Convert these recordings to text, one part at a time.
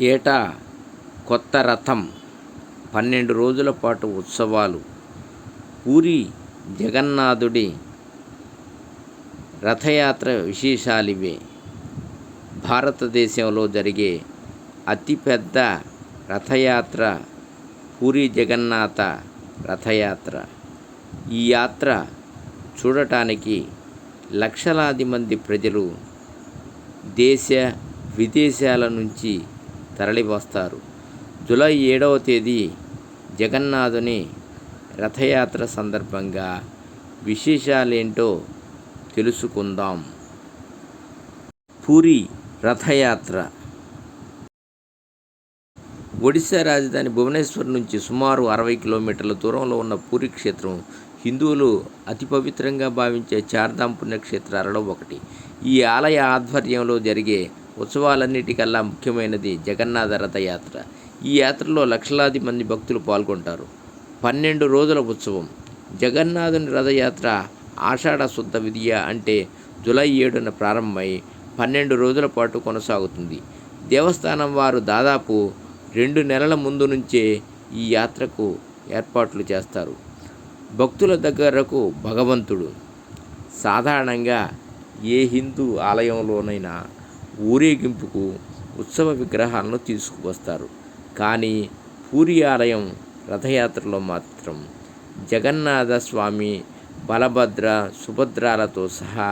ఏటా కొత్త రథం, 12 రోజుల పాటు ఉత్సవాలు. పూరి జగన్నాథుడి రథయాత్ర విశేషాలివే. భారతదేశంలో జరిగే అతిపెద్ద రథయాత్ర పూరి జగన్నాథ రథయాత్ర. ఈ యాత్ర చూడటానికి లక్షలాది మంది ప్రజలు దేశ విదేశాల నుంచి తరలివస్తారు. జూలై 7వ తేదీ జగన్నాథుని రథయాత్ర సందర్భంగా విశేషాలేంటో తెలుసుకుందాం. పూరి రథయాత్ర. ఒడిశా రాజధాని భువనేశ్వర్ నుంచి సుమారు 60 కిలోమీటర్ల దూరంలో ఉన్న పూరి క్షేత్రం హిందువులు అతి పవిత్రంగా భావించే చార్ధామ్ పుణ్యక్షేత్రాలలో ఒకటి. ఈ ఆలయ ఆధ్వర్యంలో జరిగే ఉత్సవాలన్నిటికల్లా ముఖ్యమైనది జగన్నాథ రథయాత్ర. ఈ యాత్రలో లక్షలాది మంది భక్తులు పాల్గొంటారు. 12 రోజుల ఉత్సవం. జగన్నాథుని రథయాత్ర ఆషాఢ శుద్ధ విదియ అంటే జూలై 7న ప్రారంభమై 12 రోజుల పాటు కొనసాగుతుంది. దేవస్థానం వారు దాదాపు 2 నెలల ముందు నుంచే ఈ యాత్రకు ఏర్పాట్లు చేస్తారు. భక్తుల దగ్గరకు భగవంతుడు. సాధారణంగా ఏ హిందూ ఆలయంలోనైనా ఊరేగింపుకు ఉత్సవ విగ్రహాలను తీసుకువస్తారు. కానీ పూరి ఆలయం రథయాత్రలో మాత్రం జగన్నాథ స్వామి, బలభద్ర, సుభద్రాలతో సహా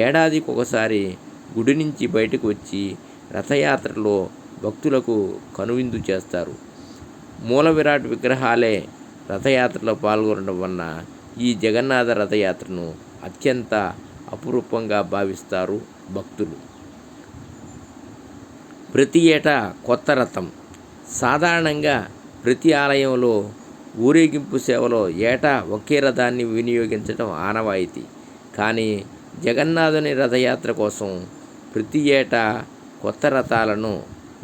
ఏడాదికి ఒకసారి గుడి నుంచి బయటకు వచ్చి రథయాత్రలో భక్తులకు కనువిందు చేస్తారు. మూల విరాట్ విగ్రహాలే రథయాత్రలో పాల్గొనడం వలన ఈ జగన్నాథ రథయాత్రను అత్యంత అపురూపంగా భావిస్తారు భక్తులు. ప్రతి ఏటా కొత్త రథం. సాధారణంగా ప్రతి ఆలయంలో ఊరేగింపు సేవలో ఏటా ఒకే రథాన్ని వినియోగించడం ఆనవాయితీ. కానీ జగన్నాథుని రథయాత్ర కోసం ప్రతి ఏటా కొత్త రథాలను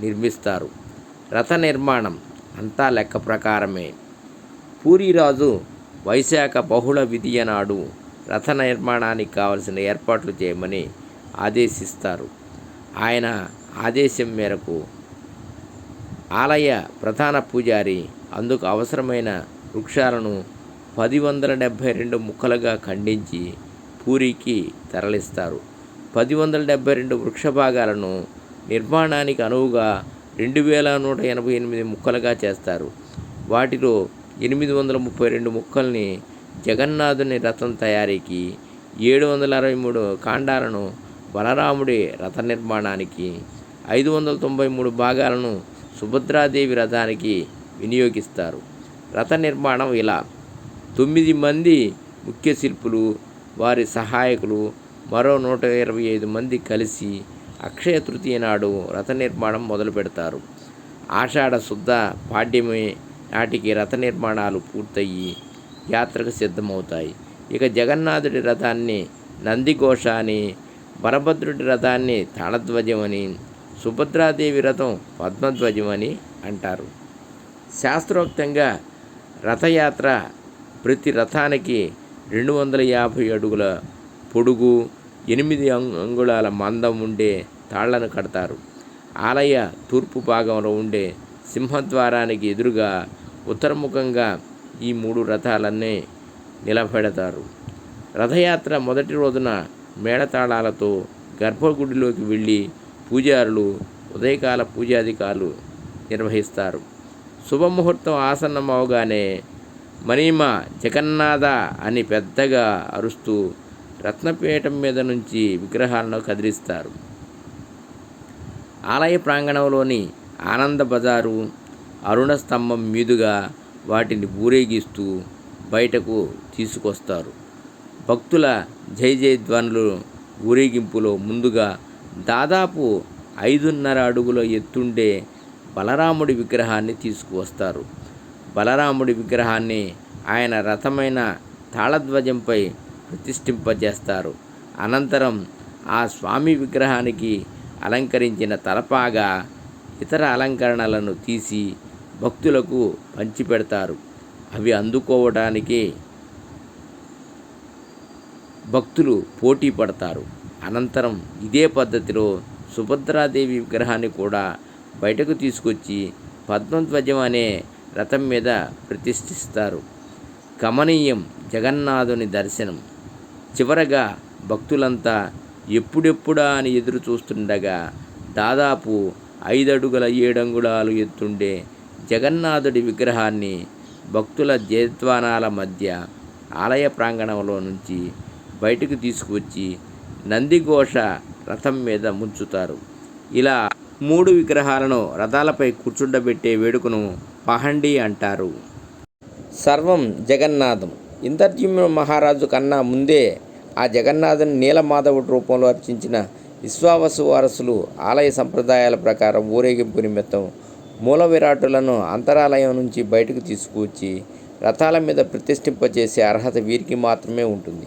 నిర్మిస్తారు. రథ నిర్మాణం అంతా లెక్క ప్రకారమే. పూరిరాజు వైశాఖ బహుళ విదియ నాడు రథ నిర్మాణానికి కావలసిన ఏర్పాట్లు చేయమని ఆదేశిస్తారు. ఆయన ఆదేశం మేరకు ఆలయ ప్రధాన పూజారి అందుకు అవసరమైన వృక్షాలను 1072 ముక్కలుగా ఖండించి పూరికి తరలిస్తారు. 1072 వృక్ష భాగాలను నిర్మాణానికి అనువుగా 2188 ముక్కలుగా చేస్తారు. వాటిలో 832 ముక్కల్ని జగన్నాథుని రథం తయారీకి, 763 కాండాలను బలరాముడి రథ నిర్మాణానికి, 593 భాగాలను సుభద్రాదేవి రథానికి వినియోగిస్తారు. రథ నిర్మాణం ఇలా: 9 మంది ముఖ్య శిల్పులు, వారి సహాయకులు, మరో 125 మంది కలిసి అక్షయ తృతీయ నాడు రథ నిర్మాణం మొదలు పెడతారు. ఆషాఢ శుద్ధ పాడ్యమి నాటికి రథ నిర్మాణాలు పూర్తయి యాత్రకు సిద్ధమవుతాయి. ఇక జగన్నాథుడి రథాన్ని నందిఘోష అని, బలభద్రుడి రథాన్ని తాళధ్వజం అని, సుభద్రాదేవి రథం పద్మధ్వజం అని అంటారు. శాస్త్రోక్తంగా రథయాత్ర ప్రతి రథానికి 250 అడుగుల పొడుగు, 8 అంగుళాల మందం ఉండే తాళ్లను కడతారు. ఆలయ తూర్పు భాగంలో ఉండే సింహద్వారానికి ఎదురుగా ఉత్తరముఖంగా ఈ 3 రథాలన్నీ నిలబెడతారు. రథయాత్ర మొదటి రోజున మేళతాళాలతో గర్భగుడిలోకి వెళ్ళి పూజారులు ఉదయకాల పూజాధికారులు నిర్వహిస్తారు. శుభముహూర్తం ఆసన్నమవగానే మణిమ జగన్నాథ అని పెద్దగా అరుస్తూ రత్నపీఠం మీద నుంచి విగ్రహాలను కదిలిస్తారు. ఆలయ ప్రాంగణంలోని ఆనంద బజారు, అరుణ స్తంభం మీదుగా వాటిని ఊరేగిస్తూ బయటకు తీసుకొస్తారు. భక్తుల జై జై ధ్వనులు ఊరేగింపులో ముందుగా దాదాపు 5.5 అడుగుల ఎత్తుండే బలరాముడి విగ్రహాన్ని తీసుకువస్తారు. బలరాముడి విగ్రహాన్ని ఆయన రథమైన తాళధ్వజంపై ప్రతిష్ఠింపజేస్తారు. అనంతరం ఆ స్వామి విగ్రహానికి అలంకరించిన తలపాగా, ఇతర అలంకరణలను తీసి భక్తులకు పంచిపెడతారు. అవి అందుకోవడానికి భక్తులు పోటీ పడతారు. అనంతరం ఇదే పద్ధతిలో సుభద్రాదేవి విగ్రహాన్ని కూడా బయటకు తీసుకొచ్చి పద్మధ్వజం అనే రథం మీద ప్రతిష్ఠిస్తారు. కమనీయం జగన్నాథుని దర్శనం. చివరగా భక్తులంతా ఎప్పుడెప్పుడా అని ఎదురు చూస్తుండగా దాదాపు 5 అడుగుల 7 అంగుళాలు ఎత్తుండే జగన్నాథుడి విగ్రహాన్ని భక్తుల జయధ్వానాల మధ్య ఆలయ ప్రాంగణంలో నుంచి బయటకు తీసుకువచ్చి నందిఘోష రథం మీద ముంచుతారు. ఇలా 3 విగ్రహాలను రథాలపై కూర్చుండబెట్టే వేడుకను పహండి అంటారు. సర్వం జగన్నాథం. ఇంద్రద్యుమ్న మహారాజు కన్నా ముందే ఆ జగన్నాథుని నీలమాధవుడి రూపంలో అర్చించిన విశ్వావసు వారసులు ఆలయ సంప్రదాయాల ప్రకారం ఊరేగింపు నిమిత్తం మూల విరాటులను అంతరాలయం నుంచి బయటకు తీసుకువచ్చి రథాల మీద ప్రతిష్ఠింపచేసే అర్హత వీరికి మాత్రమే ఉంటుంది.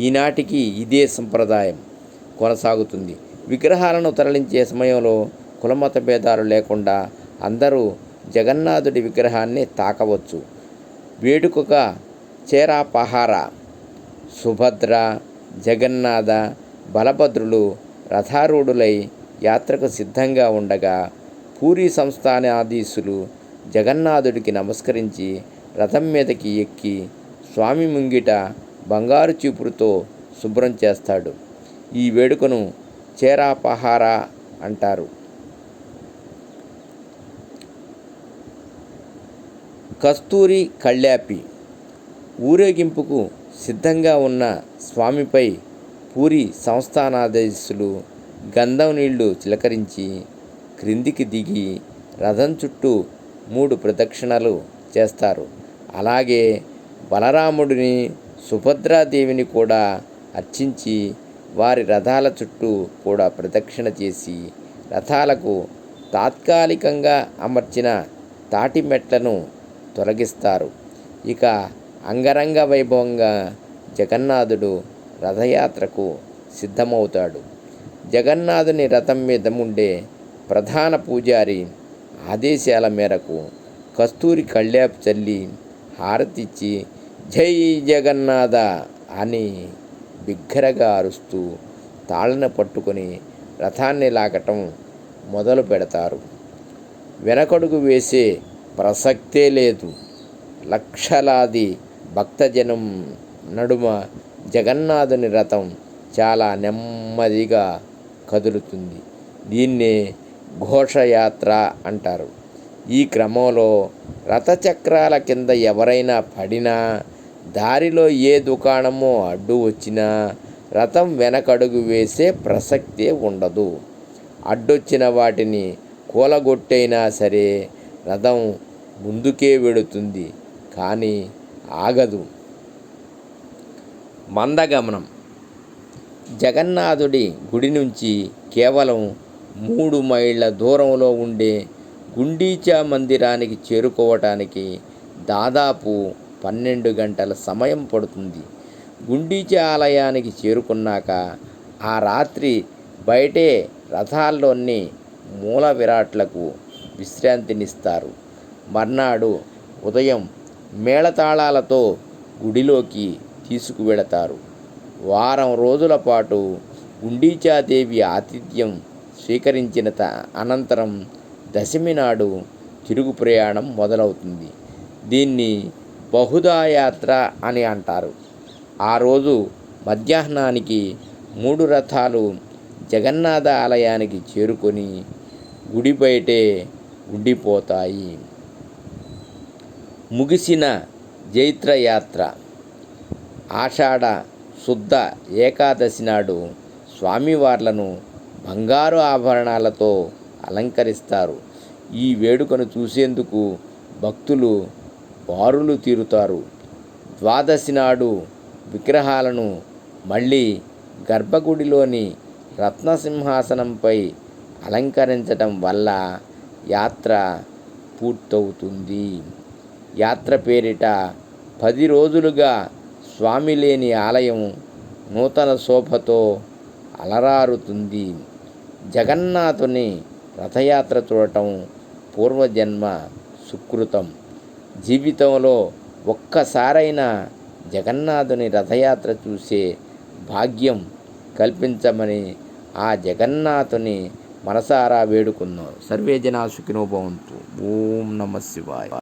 ఈనాటికి ఇదే సంప్రదాయం కొనసాగుతుంది. విగ్రహాలను తరలించే సమయంలో కులమత భేదాలు లేకుండా అందరూ జగన్నాథుడి విగ్రహాన్ని తాకవచ్చు. వేడుకగా చేరాపహార, సుభద్ర, జగన్నాథ, బలభద్రులు రథారూఢులై యాత్రకు సిద్ధంగా ఉండగా పూరీ సంస్థానాధీశులు జగన్నాథుడికి నమస్కరించి రథం మీదకి ఎక్కి స్వామి ముంగిట బంగారు చీపురుతో శుభ్రం చేస్తాడు. ఈ వేడుకను చేరాపహార అంటారు. కస్తూరి కళ్యాపి. ఊరేగింపుకు సిద్ధంగా ఉన్న స్వామిపై పూరి సంస్థానాధీశులు గంధం నీళ్లు చిలకరించి క్రిందికి దిగి రథం చుట్టూ 3 ప్రదక్షిణలు చేస్తారు. అలాగే బలరాముడిని, సుభద్రాదేవిని కూడా అర్చించి వారి రథాల చుట్టూ కూడా ప్రదక్షిణ చేసి రథాలకు తాత్కాలికంగా అమర్చిన తాటి మెట్లను తొలగిస్తారు. ఇక అంగరంగ వైభవంగా జగన్నాథుడు రథయాత్రకు సిద్ధమవుతాడు. జగన్నాథుని రథం మీద ఉండే ప్రధాన పూజారి ఆదేశాల మేరకు కస్తూరి కళ్యాపు చల్లి హారతిచ్చి జై జగన్నాథ అని బిగ్గరగా అరుస్తూ తాళన పట్టుకొని రథాన్ని లాగటం మొదలు పెడతారు. వెనకడుగు వేసే ప్రసక్తే లేదు. లక్షలాది భక్తజనం నడుమ జగన్నాథుని రథం చాలా నెమ్మదిగా కదులుతుంది. దీన్నే ఘోషయాత్ర అంటారు. ఈ క్రమంలో రథచక్రాల కింద ఎవరైనా పడినా, దారిలో ఏ దుకాణమో అడ్డు వచ్చినా రథం వెనకడుగు వేసే ప్రసక్తే ఉండదు. అడ్డొచ్చిన వాటిని కూలగొట్టైనా సరే రథం ముందుకే వెడుతుంది, కానీ ఆగదు. మందగమనం. జగన్నాథుడి గుడి నుంచి కేవలం 3 మైళ్ళ దూరంలో ఉండే గుండీచా మందిరానికి చేరుకోవటానికి దాదాపు 12 గంటల సమయం పడుతుంది. గుండీచా ఆలయానికి చేరుకున్నాక ఆ రాత్రి బయటే రథాల్లోని మూల విరాట్లకు విశ్రాంతినిస్తారు. మర్నాడు ఉదయం మేళతాళాలతో గుడిలోకి తీసుకువెళతారు. వారం రోజుల పాటు గుండీచాదేవి ఆతిథ్యం స్వీకరించిన అనంతరం దశమి నాడు తిరుగు ప్రయాణం మొదలవుతుంది. దీన్ని బహుదాయాత్ర అని అంటారు. ఆ రోజు మధ్యాహ్నానికి 3 రథాలు జగన్నాథ ఆలయానికి చేరుకొని గుడి బయటే ఉండిపోతాయి. ముగిసిన జైత్రయాత్ర. ఆషాఢ శుద్ధ ఏకాదశి నాడు స్వామివార్లను బంగారు ఆభరణాలతో అలంకరిస్తారు. ఈ వేడుకను చూసేందుకు భక్తులు బారులు తీరుతారు. ద్వాదశి నాడు విగ్రహాలను మళ్ళీ గర్భగుడిలోని రత్నసింహాసనంపై అలంకరించడం వల్ల యాత్ర పూర్తవుతుంది. యాత్ర పేరిట 10 రోజులుగా స్వామి లేని ఆలయం నూతన శోభతో అలరారుతుంది. జగన్నాథుని రథయాత్ర చూడటం పూర్వజన్మ సుకృతం. జీవితంలో ఒక్కసారైనా జగన్నాథుని రథయాత్ర చూసే భాగ్యం కల్పించమని ఆ జగన్నాథుని మనసారా వేడుకుందాం. సర్వే జనా సుఖినో భవంతు. ఓం నమః శివాయ.